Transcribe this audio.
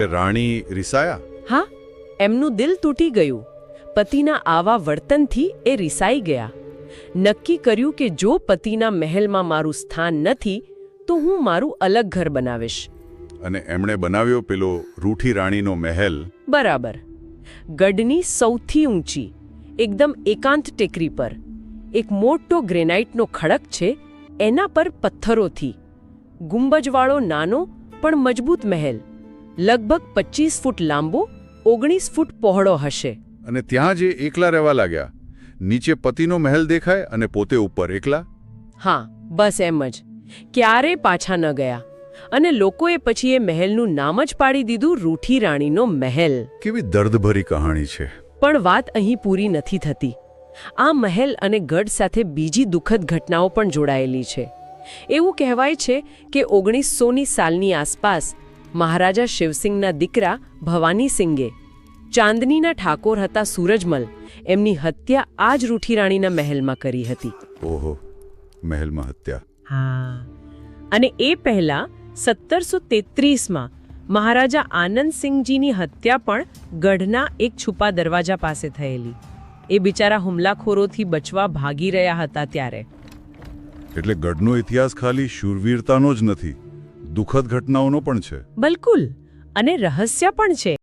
રાણી રિસાયા? હા, એમનું દિલ તૂટી ગયું. પતિના આવા વર્તનથી એ રિસાઈ ગયા. નક્કી કર્યું કે જો પતિના મહેલમાં મારું સ્થાન નથી તો હું મારું અલગ ઘર બનાવીશ. અને એમણે બનાવ્યો પેલો રૂઠી રાણીનો મહેલ. બરાબર. ગઢની સૌથી ઊંચી, એકદમ એકાંત ટેકરી પર એક મોટો ગ્રેનાઇટનો ખડક છે, એના પર પથ્થરોથી ગુંબજવાળો નાનો પણ મજબૂત મહેલ, લગભગ 25 ફૂટ લાંબો, 19 ફૂટ પહોળો હશે. અને ત્યાં જે એકલા રહેવા લાગ્યા, નીચે પતિનો મહેલ દેખાય અને પોતે ઉપર એકલા. હા, બસ એમ જ. ક્યારે પાછા ન ગયા. અને લોકોએ પછી એ મહેલનું નામ જ પાડી દીધું રૂઠી રાણીનો મહેલ. કેવી દર્દભરી કહાણી છે. પણ વાત અહીં પૂરી નથી થતી. આ મહેલ અને ગઢ સાથે બીજી દુઃખદ ઘટનાઓ પણ જોડાયેલી છે. એવું કહેવાય છે કે 1900ની સાલની આસપાસ મહારાજા શિવસિંહના દીકરા ભવાનીસિંગે, ચાંદનીના ઠાકોર હતા સૂરજમલ, એમની હત્યા આ જ રૂઠી રાણીના મહેલમાં કરી હતી. ઓહો, મહેલમાં હત્યા. હા. અને એ પહેલા 1733માં મહારાજા આનંદસિંહજીની હત્યા પણ ગઢના એક છુપા દરવાજા પાસે થયેલી. એ બિચારા હુમલાખોરોથી બચવા ભાગી રહ્યા હતા ત્યારે. એટલે ગઢનો ઇતિહાસ ખાલી શૂરવીરતાનો જ નથી, દુઃખદ ઘટનાઓનો પણ છે. બિલકુલ. અને રહસ્ય પણ છે.